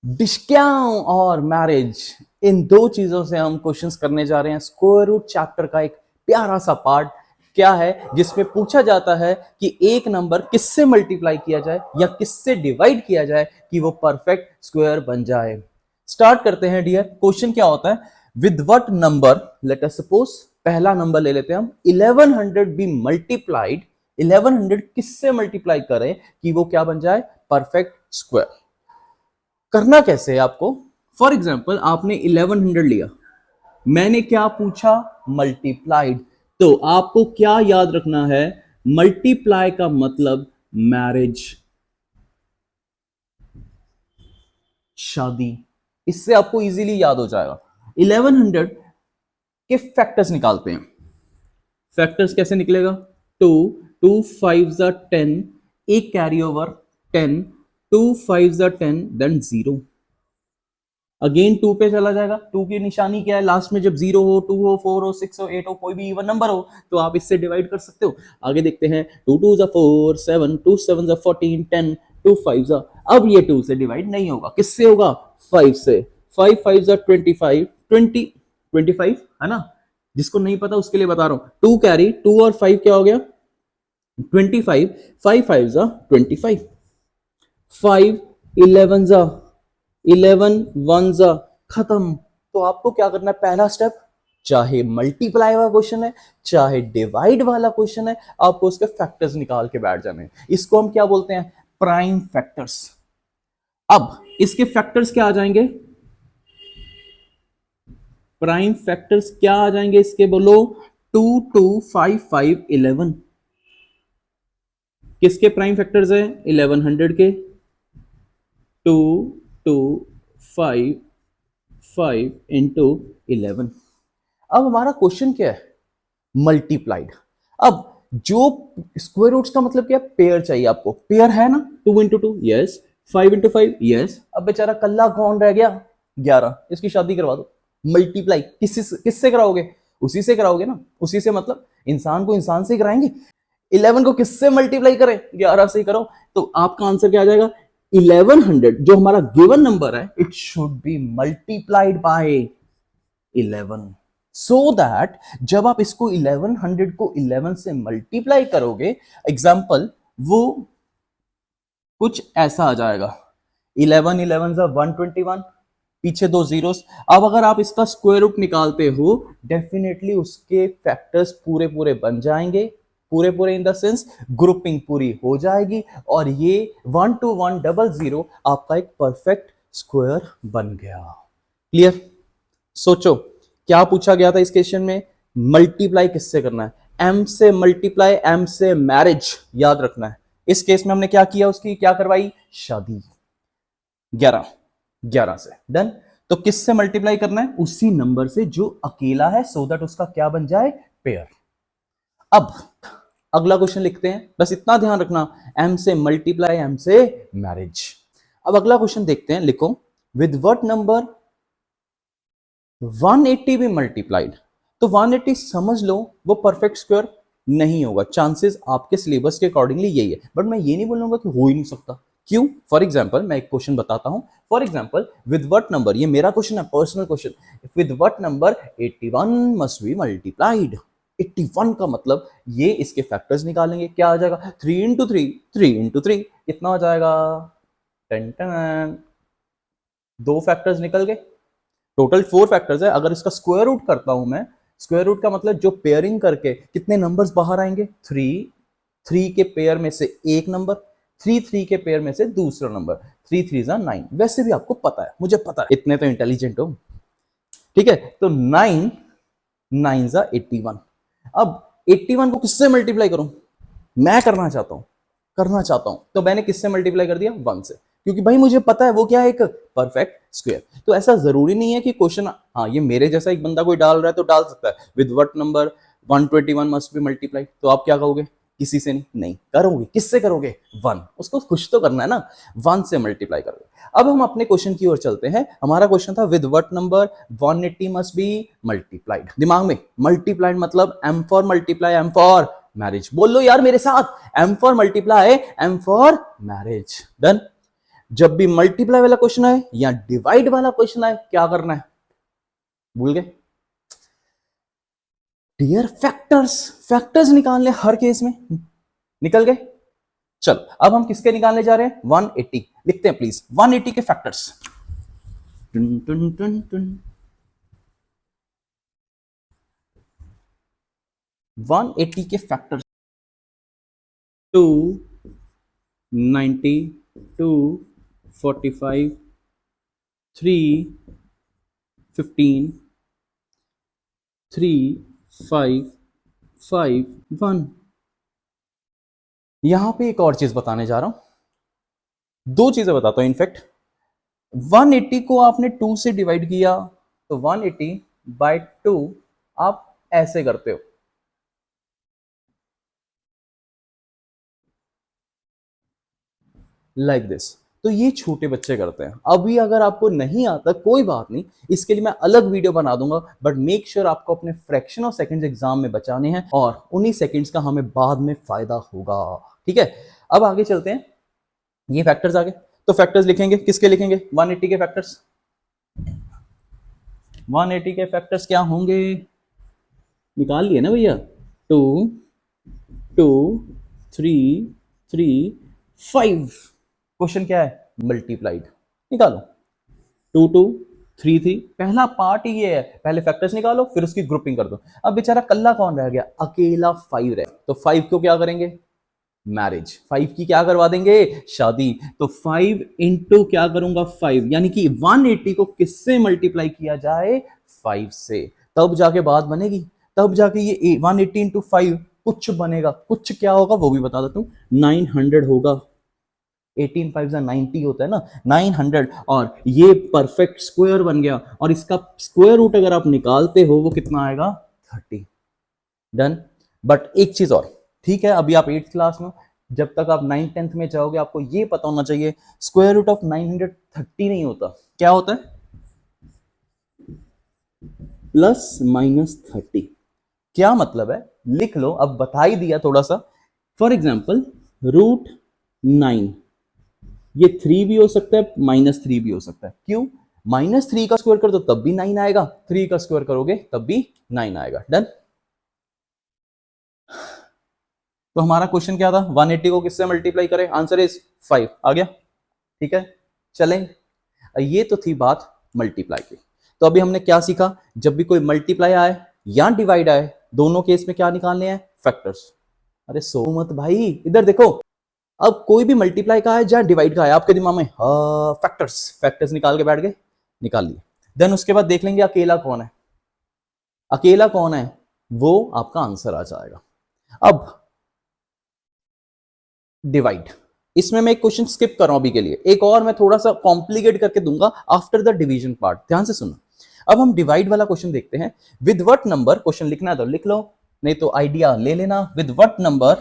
डिस्क्याओं और मैरिज, इन दो चीजों से हम क्वेश्चंस करने जा रहे हैं। स्क्वायर रूट चैप्टर का एक प्यारा सा पार्ट क्या है जिसमें पूछा जाता है कि एक नंबर किससे मल्टीप्लाई किया जाए या किससे डिवाइड किया जाए कि वो परफेक्ट स्क्वायर बन जाए। स्टार्ट करते हैं डियर। क्वेश्चन क्या होता है, with what number, let us suppose पहला नंबर ले लेते हैं हम, 1100 बी मल्टीप्लाइड, 1100 किससे मल्टीप्लाई करें कि वो क्या बन जाए, परफेक्ट स्क्वायर। करना कैसे है आपको, फॉर एग्जाम्पल आपने 1100 लिया, मैंने क्या पूछा, मल्टीप्लाइड। तो आपको क्या याद रखना है, मल्टीप्लाई का मतलब मैरिज, शादी। इससे आपको इजीली याद हो जाएगा। 1100 के फैक्टर्स निकालते हैं। फैक्टर्स कैसे निकलेगा, 2, 2 5 10, एक कैरी ओवर 10, 2 5 10, देन 0, अगेन 2 पे चला जाएगा। 2 की निशानी क्या है, लास्ट में जब 0 हो, 2 हो, 4 हो, 6 हो, 8 हो, कोई भी इवन नंबर हो तो आप इससे डिवाइड कर सकते हो। आगे देखते हैं, 2 2 4 7, 2 7 14, 10, 2 5 अब ये 2 से डिवाइड नहीं होगा, किससे होगा, 5 से। 5 5 25, 20 25 है ना, जिसको नहीं पता उसके लिए बता रहा हूं। 2 कैरी, 2 और 5 क्या हो गया, 25, 5 5 25, 5 11 11 वन जा, खत्म। तो आपको क्या करना है, पहला स्टेप, चाहे मल्टीप्लाई वाला क्वेश्चन है चाहे डिवाइड वाला क्वेश्चन है, आपको उसके फैक्टर्स निकाल के बैठ जाने हैं। इसको हम क्या बोलते हैं, प्राइम फैक्टर्स। अब इसके फैक्टर्स क्या आ जाएंगे, प्राइम फैक्टर्स क्या आ जाएंगे इसके, बोलो, 2 2 5 5 11। किसके प्राइम फैक्टर्स है, 1100 के, 2 2 5 5 इंटू 11। अब हमारा क्वेश्चन क्या है, मल्टीप्लाइड। अब जो स्क्वायर रूट्स का मतलब क्या है, पेयर चाहिए आपको, पेयर है ना, 2 इंटू 2 यस, 5 इंटू 5 यस। अब बेचारा कल्ला कौन रह गया, 11, इसकी शादी करवा दो। मल्टीप्लाई किससे कराओगे, उसी से कराओगे ना, उसी से मतलब इंसान को इंसान से ही कराएंगे। 11 को किससे मल्टीप्लाई करें, 11 से ही करो। तो आपका आंसर क्या आ जाएगा, 1100 जो हमारा गिवन नंबर है, it should be multiplied by 11, so that जब आप इसको 1100 को 11 से मल्टीप्लाई करोगे, एग्जाम्पल वो कुछ ऐसा आ जाएगा, 11 11 121, पीछे 2 जीरोस। अब अगर आप इसका स्क्वायर रूट निकालते हो, डेफिनेटली उसके फैक्टर्स पूरे पूरे बन जाएंगे, पूरे पूरे इन द सेंस ग्रुपिंग पूरी हो जाएगी, और ये 12100 आपका एक परफेक्ट स्क्वायर बन गया। क्लियर। सोचो क्या पूछा गया था इस क्वेश्चन में, मल्टीप्लाई किससे करना है, एम से मल्टीप्लाई, एम से मैरिज, याद रखना है। इस केस में हमने क्या किया, उसकी क्या करवाई, शादी, 11 11 से डन। तो किससे मल्टीप्लाई करना है, उसी नंबर से जो अकेला है, सो दैट उसका क्या बन जाए, पेयर। अब अगला क्वेश्चन लिखते हैं, बस इतना ध्यान रखना, एम से मल्टीप्लाई, एम से मैरिज। अब अगला क्वेश्चन देखते हैं, लिखो, विद व्हाट नंबर 180 भी मल्टीप्लाइड। तो 180 समझ लो वो परफेक्ट स्क्वायर नहीं होगा, चांसेस आपके सिलेबस के अकॉर्डिंगली यही है, बट मैं ये नहीं बोलूंगा कि हो ही नहीं सकता। क्यों, फॉर एग्जाम्पल मैं एक क्वेश्चन बताता हूं। For example, with what number, ये मेरा क्वेश्चन है, personal question, with what number 81 must be multiplied. 81 का मतलब ये इसके फैक्टर्स निकालेंगे, क्या आ जाएगा, 3 इंटू 3, 3 इंटू 3 कितना हो जाएगा, 10 दो फैक्टर्स निकल गए, टोटल 4 फैक्टर्स है। अगर इसका स्क्वायर रूट करता हूं मैं, स्क्वायर रूट का मतलब जो पेयरिंग करके कितने नंबर्स बाहर आएंगे, 3, 3 के पेयर में से एक नंबर, 3 3 के पेयर में से दूसरा नंबर, 3 3 9। वैसे भी आपको पता है, मुझे पता है, इतने तो इंटेलिजेंट हो, ठीक है। तो 9 9 81। अब 81 को किससे मल्टीप्लाई करूं, मैं करना चाहता हूं, तो मैंने किससे मल्टीप्लाई कर दिया, 1 से, क्योंकि भाई मुझे पता है वो क्या है, एक परफेक्ट स्क्वायर। तो ऐसा जरूरी नहीं है कि क्वेश्चन, हाँ ये मेरे जैसा एक बंदा कोई डाल रहा है तो डाल सकता है, with what number 121 must be multiply, तो आप क्या कहोगे, किसी से नहीं करोगे, किससे करोगे, 1, उसको खुश तो करना है ना, 1 से मल्टीप्लाई करोगे। अब हम अपने क्वेश्चन की ओर चलते हैं। हमारा क्वेश्चन था, with what number 180 must be multiplied. दिमाग में मल्टीप्लाइड मतलब M for multiply, M for marriage, बोल लो यार मेरे साथ, M for multiply, M for marriage, done. जब भी मल्टीप्लाई वाला क्वेश्चन आए या डिवाइड वाला क्वेश्चन आए, क्या करना है? भूल गए? डियर फैक्टर्स, फैक्टर्स निकालने हर केस में। निकल गए? चलो अब हम किसके निकालने जा रहे हैं? 180 लिखते हैं प्लीज, 180 के फैक्टर्स। टुन टुन टुन टुन 180 के फैक्टर्स। 2, 90, 2, 45, 3, 15, 3, 5, 5, 1। यहां पे एक और चीज बताने जा रहा हूं, दो चीजें बताता हूं इनफैक्ट। 180 को आपने 2 से डिवाइड किया तो 180 बाय 2 आप ऐसे करते हो, लाइक दिस। तो ये छोटे बच्चे करते हैं। अभी अगर आपको नहीं आता कोई बात नहीं, इसके लिए मैं अलग वीडियो बना दूंगा, बट मेक श्योर आपको अपने फ्रैक्शन ऑफ सेकंड्स एग्जाम में बचाने हैं और उन्हीं सेकंड्स का हमें बाद में फायदा होगा। ठीक है, अब आगे चलते हैं। ये फैक्टर्स आगे, तो फैक्टर्स लिखेंगे, किसके लिखेंगे? 180 के फैक्टर्स। 180 के फैक्टर्स क्या होंगे? निकाल लिए ना भैया? 2, 2, 3, 3, 5। क्वेश्चन क्या है? मल्टीप्लाइड। निकालो। 2, 2, 3, 3। पहला पार्ट ही ये है, पहले फैक्टर्स निकालो फिर उसकी ग्रुपिंग कर दो। अब बेचारा कल्ला कौन रह गया? अकेला 5 रह, तो 5 को क्या करेंगे? मैरिज। 5 की क्या करवा देंगे? शादी। तो 5 इंटू क्या करूंगा? 5, यानी कि 180 को किससे मल्टीप्लाई किया जाए? 5 से। तब जाके बात बनेगी, तब जाके ये 180 इंटू 5 कुछ बनेगा। कुछ क्या होगा वो भी बता देता हूं, 900 होगा। 18 5 90 होता है ना, 900। और ये परफेक्ट स्क्वायर बन गया, और इसका स्क्वायर रूट अगर आप निकालते हो वो कितना आएगा? 30। डन। बट एक चीज और, ठीक है अभी आप 8th क्लास में, जब तक आप 9th 10th में जाओगे आपको ये पता होना चाहिए, स्क्वायर रूट ऑफ 930 नहीं होता। क्या होता है? Plus minus 30। क्या मतलब है? लिख लो, अब बता ही दिया थोड़ा सा। फॉर एग्जाम्पल √9, ये 3 भी हो सकता है, -3 भी हो सकता है। क्यों? -3 का स्क्वायर कर दो तब भी 9 आएगा, 3 का स्क्वायर करोगे तब भी 9 आएगा। डन। तो हमारा क्वेश्चन क्या था? 180 को किससे मल्टीप्लाई करें? Answer is 5। आ गया? ठीक है, चलें। ये तो थी बात मल्टीप्लाई की। तो अभी हमने क्या सीखा? जब भी कोई मल्टीप्लाई आए या डिवाइड आए, दोनों केस में क्या निकालने हैं? फैक्टर्स। अरे सो मत भाई, इधर देखो। अब कोई भी मल्टीप्लाई का है या डिवाइड का है, आपके दिमाग में फैक्टर्स, फैक्टर्स निकाल के बैठ गए, निकाल लिए। देन उसके बाद देख लेंगे अकेला कौन है। अकेला कौन है वो आपका आंसर आ जाएगा। अब डिवाइड, इसमें मैं एक क्वेश्चन स्किप कर रहा हूं अभी के लिए, एक और मैं थोड़ा सा कॉम्प्लिकेट करके दूंगा आफ्टर द डिवीजन पार्ट। ध्यान से सुनो। अब हम डिवाइड वाला क्वेश्चन देखते हैं। विद व्हाट नंबर, क्वेश्चन लिखना है तो लिख लो, नहीं तो आइडिया ले लेना। With what number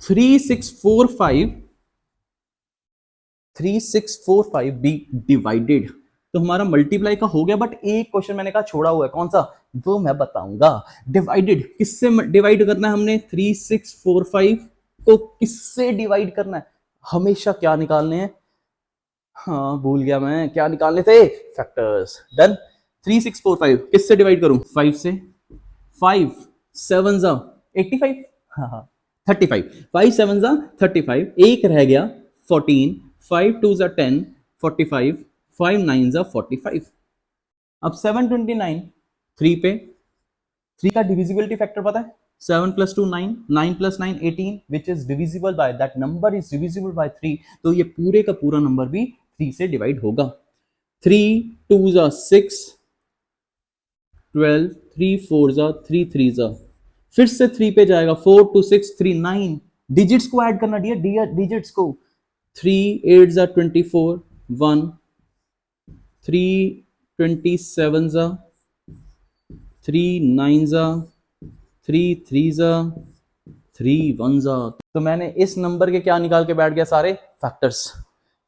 3645 3645 be divided. तो हमारा मल्टीप्लाई का हो गया, बट एक क्वेश्चन मैंने कहा छोड़ा हुआ है, कौन सा? वो मैं बताऊंगा। डिवाइडेड, किससे डिवाइड करना है हमने? 3645 को किससे डिवाइड करना है? हमेशा क्या निकालने हैं? हाँ भूल गया मैं, क्या निकालने थे? फैक्टर्स। डन। 3645 किससे डिवाइड करूं? 5 से। 5 7 जा 85। हाँ हाँ 35। 5 7 जा 35, एक रह गया 14, 5 2 जा 10, 45, 5 9 जा 45। अब 729, 3 पे, 3 का डिविजिबिलिटी फैक्टर पता है? 7 + 2 9, 9 + 9 18, which is divisible by, that number is divisible by 3। तो ये पूरे का पूरा नंबर भी 3 से डिवाइड होगा। 3 2 जा 6, 12, 3 4 जा 3 3 जा, फिर से 3 पे जाएगा, 4 2 6 3 9। डिजिट्स को ऐड करना डियर, डिजिट्स को। 3 8 जा 24, 1, 3 27 जा, 3 9 जा, 3 3 जा, 3 1 जा। तो मैंने इस नंबर के क्या निकाल के बैठ गया? सारे फैक्टर्स।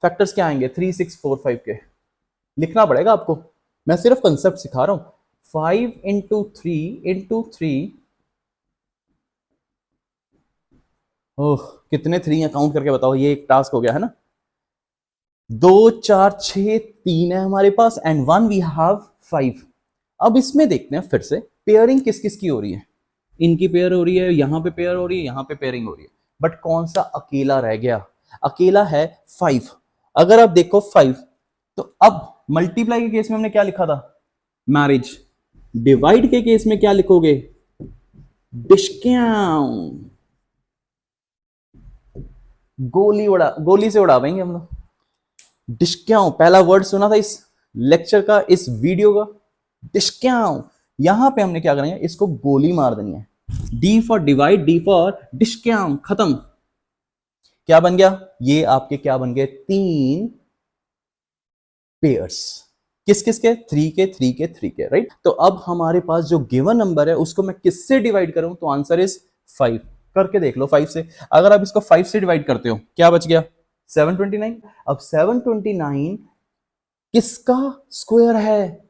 फैक्टर्स क्या आएंगे? 3645 के। लिखना पड़ेगा आपको, मैं सिर्फ कंसेप्ट सिखा रहा हूं। 5 इंटू 3 इंटू 3, ओह, कितने 3 है काउंट करके बताओ, ये एक टास्क हो गया है ना। 2 4 6 3 है हमारे पास एंड 1 वी हैव 5। अब इसमें देखते हैं फिर से पेयरिंग किस किस की हो रही है। इनकी पेयर हो रही है, यहां पे पेयर हो रही है, यहां पे पेयरिंग हो रही है, बट कौन सा अकेला रह गया? अकेला है 5। अगर आप देखो 5, तो अब मल्टीप्लाई के केस में हमने क्या लिखा था? मैरिज। डिवाइड के केस में क्या लिखोगे? डिस्काउंट। गोली से उड़ा देंगे हम लोग। डिस्काउंट पहला वर्ड सुना था इस लेक्चर का, इस वीडियो का, डिस्काउंट। यहां पे हमने क्या करेंगे, इसको गोली मार देनी है। D for divide, D for discount, खत्म। क्या बन गया? ये आपके क्या बन गए? 3 पेयर्स। किस किस के? 3 के, 3 के, 3 के, राइट। तो अब हमारे पास जो गिवन नंबर है उसको मैं किससे डिवाइड करूं? तो आंसर इज 5। करके देख लो 5 से। अगर आप इसको 5 से डिवाइड करते हो, क्या बच गया? 729। अब 729 किसका स्क्वायर है,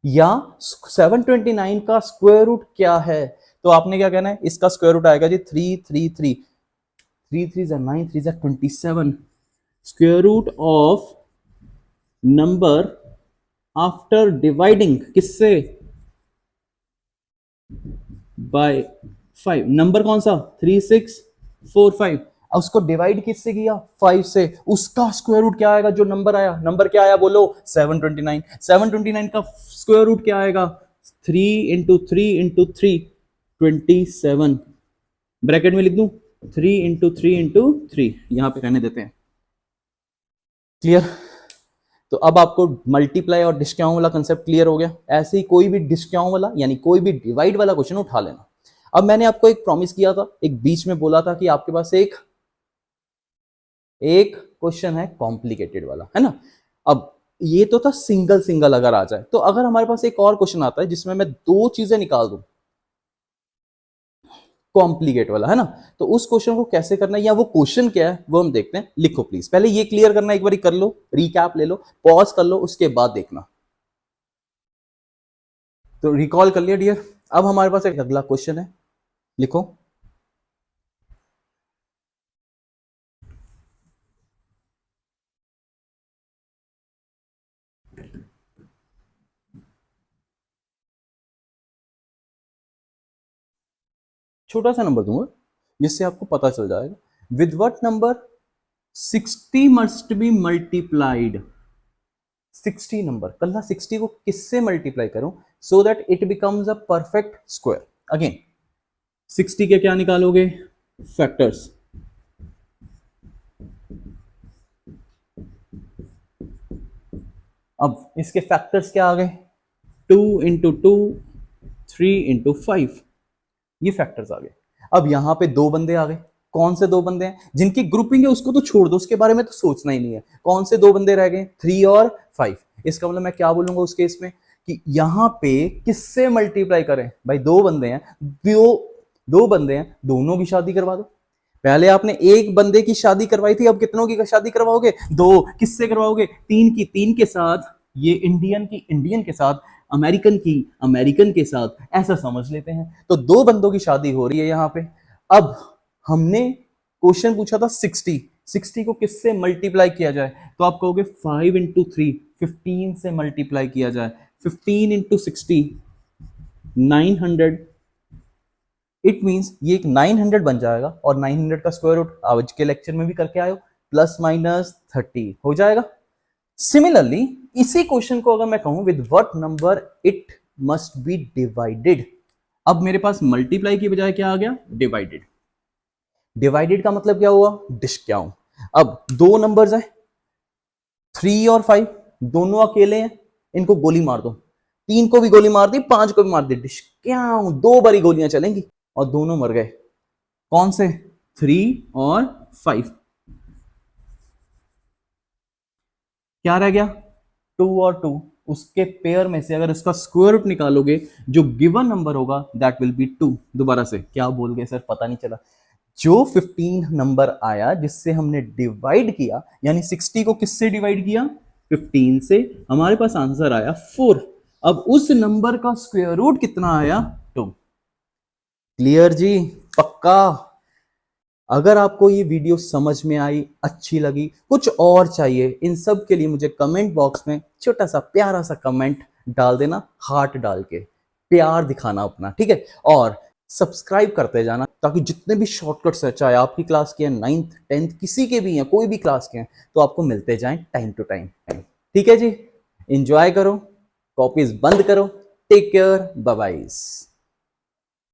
या 729 का स्क्वायर रूट क्या है? तो आपने क्या कहना है, इसका स्क्वायर रूट आएगा जी 333। 3 3 9, 3 27। Square root of number after dividing किससे? बाय 5। नंबर कौन सा? 3645। अब उसको डिवाइड किससे किया? 5 से। उसका स्क्वायर रूट क्या आएगा? जो नंबर आया, नंबर क्या आया बोलो? 729। 729 का स्क्वायर रूट क्या आएगा? 3 इंटू 3 इंटू 3, 27। ब्रैकेट में लिख दूं 3 इंटू 3 इंटू 3, यहां पे रहने देते हैं। क्लियर? तो अब आपको मल्टीप्लाई और डिस्काउंट वाला कंसेप्ट क्लियर हो गया। ऐसे ही कोई भी डिस्काउंट वाला यानी कोई भी डिवाइड वाला क्वेश्चन उठा लेना। अब मैंने आपको एक प्रॉमिस किया था, एक बीच में बोला था कि आपके पास एक एक क्वेश्चन है कॉम्प्लिकेटेड वाला, है ना। अब ये तो था सिंगल सिंगल अगर आ जाए, तो अगर हमारे पास एक और क्वेश्चन आता है जिसमें मैं 2 चीजें निकाल दूं, कॉम्प्लिकेट वाला, है ना, तो उस क्वेश्चन को कैसे करना है या वो क्वेश्चन क्या है वो हम देखते हैं। लिखो प्लीज, पहले ये क्लियर करना एक बार कर लो, रिकैप ले लो, पॉज कर लो, उसके बाद देखना। तो रिकॉल कर लिया डियर। अब हमारे पास एक अगला क्वेश्चन है, लिखो। छोटा सा नंबर दूंगा जिससे आपको पता चल जाएगा। With what number 60 must be multiplied? 60 number, कल 60 को किससे मल्टीप्लाई करूं so that it becomes a perfect square? Again 60 के क्या निकालोगे? फैक्टर्स। अब इसके फैक्टर्स क्या आ गए? 2 इंटू 2, 3 इंटू 5, ये फैक्टर्स आ गए। अब यहां पे 2 बंदे आ गए। कौन से 2 बंदे हैं? जिनकी ग्रुपिंग है उसको तो छोड़ दो, उसके बारे में तो सोचना ही नहीं है। कौन से 2 बंदे रह गए? 3 और 5। इसका मतलब मैं क्या बोलूंगा उस केस में कि यहां पे किससे मल्टीप्लाई करें? भाई 2 बंदे हैं, दो बंदे हैं, दोनों की शादी करवा दो। पहले आपने एक बंदे की शादी करवाई थी, अब कितनों की शादी करवाओगे? 2। किससे करवाओगे? 3 की 3 के साथ, ये इंडियन की इंडियन के साथ, अमेरिकन की अमेरिकन के साथ, ऐसा समझ लेते हैं। तो 2 बंदों की शादी हो रही है यहां पे। अब हमने क्वेश्चन पूछा था 60, 60 को किससे मल्टीप्लाई किया जाए? तो आप कहोगे 5 इंटू 3, 15 से मल्टीप्लाई किया जाए। 15 इंटू 60, 900। इट मींस ये एक 900 बन जाएगा, और 900 का स्क्वायर रूट आज के लेक्चर में भी करके आयो, प्लस माइनस 30 हो जाएगा। सिमिलरली इसी क्वेश्चन को अगर मैं कहूं with what number it must be divided, अब मेरे पास मल्टीप्लाई की बजाय क्या आ गया? डिवाइडेड। डिवाइडेड का मतलब क्या हुआ? डिस्काउंट। अब 2 नंबर्स हैं 3 और 5, दोनों अकेले हैं, इनको गोली मार दो। 3 को भी गोली मार दी, 5 को भी मार दी, डिस्काउंट। 2 बारी गोलियां चलेंगी और दोनों मर गए। कौन से? 3 और 5। क्या रह गया? 2 और 2। उसके पेयर में से अगर इसका स्क्वायर रूट निकालोगे, जो गिवन नंबर होगा दैट विल बी 2। दोबारा से क्या बोल गए सर, पता नहीं चला। जो 15 नंबर आया जिससे हमने डिवाइड किया, यानी 60 को किससे डिवाइड किया? 15 से, हमारे पास आंसर आया 4। अब उस नंबर का स्क्वायर रूट कितना आया? 2। क्लियर जी? पक्का? अगर आपको ये वीडियो समझ में आई, अच्छी लगी, कुछ और चाहिए, इन सब के लिए मुझे कमेंट बॉक्स में छोटा सा प्यारा सा कमेंट डाल देना, हार्ट डाल के प्यार दिखाना अपना, ठीक है। और सब्सक्राइब करते जाना ताकि जितने भी शॉर्टकट्स हैं, चाहे आपकी क्लास के हैं, 9th 10th किसी के भी हैं, कोई भी क्लास के हैं, तो आपको मिलते जाएं टाइम टू टाइम। ठीक है जी, इंजॉय करो, कॉपीज बंद करो, टेक केयर, बाय बाय।